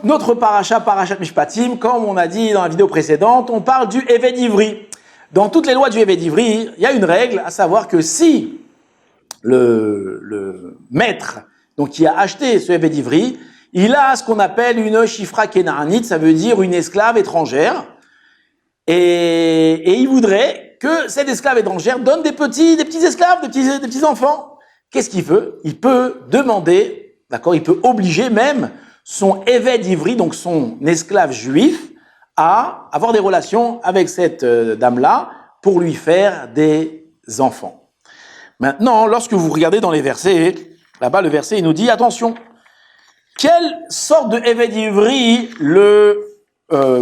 notre parashat Mishpatim, comme on a dit dans la vidéo précédente, on parle du Eved Ivri. Dans toutes les lois du Eved Ivri, il y a une règle, à savoir que si le maître, donc qui a acheté ce Eved Ivri, il a ce qu'on appelle une Shifra Kenaanite, ça veut dire une esclave étrangère, et il voudrait que cette esclave étrangère donne des petits esclaves, des petits enfants. Qu'est-ce qu'il veut? Il peut demander, d'accord, il peut obliger même son Eved Ivri, donc son esclave juif, à avoir des relations avec cette dame-là pour lui faire des enfants. Maintenant, lorsque vous regardez dans les versets, là-bas le verset il nous dit, attention, quelle sorte de Eved Ivri le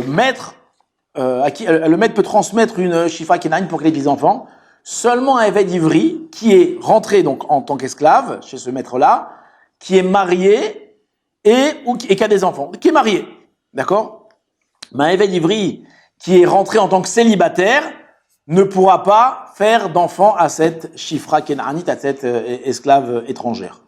maître peut transmettre une Shifra Kenaanite pour qu'il ait des enfants? Seulement un Eved Ivri qui est rentré donc en tant qu'esclave chez ce maître-là, qui est marié et qui a des enfants, qui est marié, d'accord? Mais un Eved Ivri qui est rentré en tant que célibataire ne pourra pas faire d'enfant à cette Shifra Kenaanite, à cette esclave étrangère.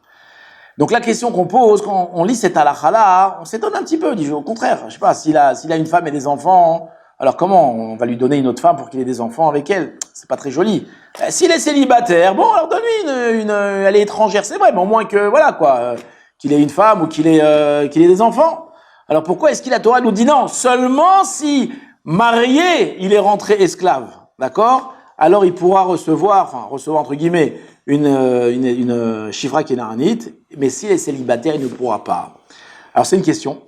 Donc la question qu'on pose quand on lit cette halakha-là, on s'étonne un petit peu, dit au contraire, je sais pas, s'il a une femme et des enfants, alors comment on va lui donner une autre femme pour qu'il ait des enfants avec elle? C'est pas très joli. S'il est célibataire, bon, alors donne-lui elle est étrangère, c'est vrai, mais au moins que, voilà, quoi, qu'il ait une femme ou qu'il ait des enfants. Alors pourquoi est-ce que la Torah nous dit non? Seulement si marié, il est rentré esclave, d'accord? Alors il pourra recevoir entre guillemets, une Shifra Kenaanite, mais s'il est célibataire, il ne pourra pas. Alors c'est une question,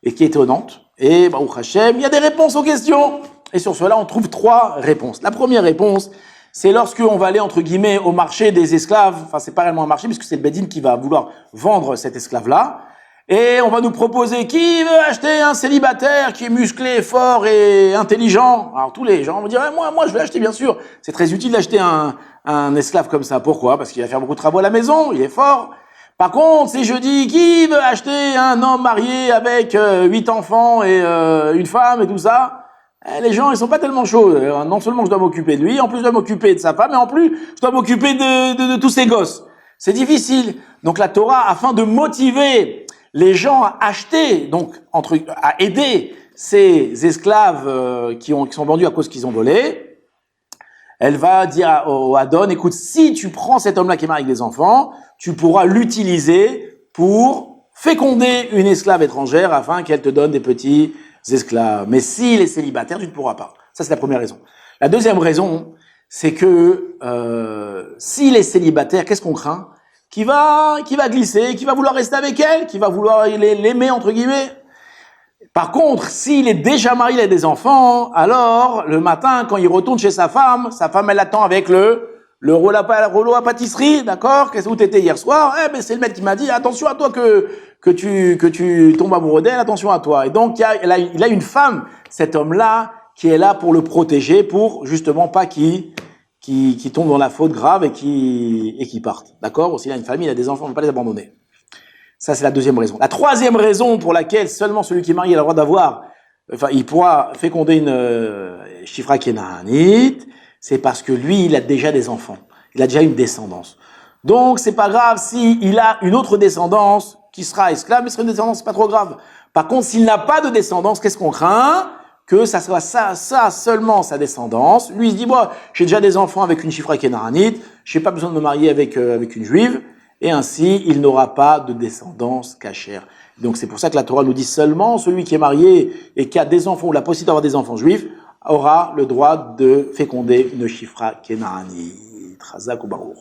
et qui est étonnante, et Baruch Hashem, il y a des réponses aux questions, et sur cela on trouve 3 réponses. La première réponse, c'est lorsqu'on va aller entre guillemets au marché des esclaves, enfin c'est pas réellement un marché, puisque c'est le Bedin qui va vouloir vendre cet esclave-là, et on va nous proposer qui veut acheter un célibataire qui est musclé, fort et intelligent. Alors tous les gens vont dire moi je vais l'acheter bien sûr. C'est très utile d'acheter un esclave comme ça. Pourquoi? Parce qu'il va faire beaucoup de travaux à la maison, il est fort. Par contre, si je dis qui veut acheter un homme marié avec 8 enfants et une femme et tout ça, les gens ils sont pas tellement chauds. Non seulement je dois m'occuper de lui, en plus je dois m'occuper de sa femme, et en plus je dois m'occuper de tous ses gosses. C'est difficile. Donc la Torah, afin de motiver les gens à acheter, donc à aider ces esclaves qui sont vendus à cause qu'ils ont volé, elle va dire au Adon, écoute, si tu prends cet homme-là qui est marié avec des enfants, tu pourras l'utiliser pour féconder une esclave étrangère afin qu'elle te donne des petits esclaves. Mais s'il est célibataire, tu ne pourras pas. Ça, c'est la première raison. La deuxième raison, c'est que s'il est célibataire, qu'est-ce qu'on craint? Qui va glisser, qui va vouloir rester avec elle, qui va vouloir l'aimer, entre guillemets. Par contre, s'il est déjà marié, il a des enfants, alors, le matin, quand il retourne chez sa femme, elle l'attend avec le rouleau à pâtisserie, d'accord? Qu'est-ce où t'étais hier soir? Ben, c'est le maître qui m'a dit, attention à toi que tu tombes amoureux d'elle, attention à toi. Et donc, il a une femme, cet homme-là, qui est là pour le protéger, pour justement pas qui tombe dans la faute grave et qui partent. D'accord? S'il a une famille, il a des enfants, on ne peut pas les abandonner. Ça, c'est la deuxième raison. La troisième raison pour laquelle seulement celui qui est marié a le droit il pourra féconder une Shifra Kenaanite, c'est parce que lui, il a déjà des enfants. Il a déjà une descendance. Donc, c'est pas grave s'il a une autre descendance qui sera esclave, mais ce sera une descendance, c'est pas trop grave. Par contre, s'il n'a pas de descendance, qu'est-ce qu'on craint? Que ça soit ça seulement sa descendance. Lui, il se dit, bon, j'ai déjà des enfants avec une Shifra Kenaanite, j'ai pas besoin de me marier avec une juive, et ainsi, il n'aura pas de descendance cachère. Donc, c'est pour ça que la Torah nous dit seulement celui qui est marié et qui a des enfants, ou la possibilité d'avoir des enfants juifs, aura le droit de féconder une Shifra Kenaanite. Chazak ou Baruch.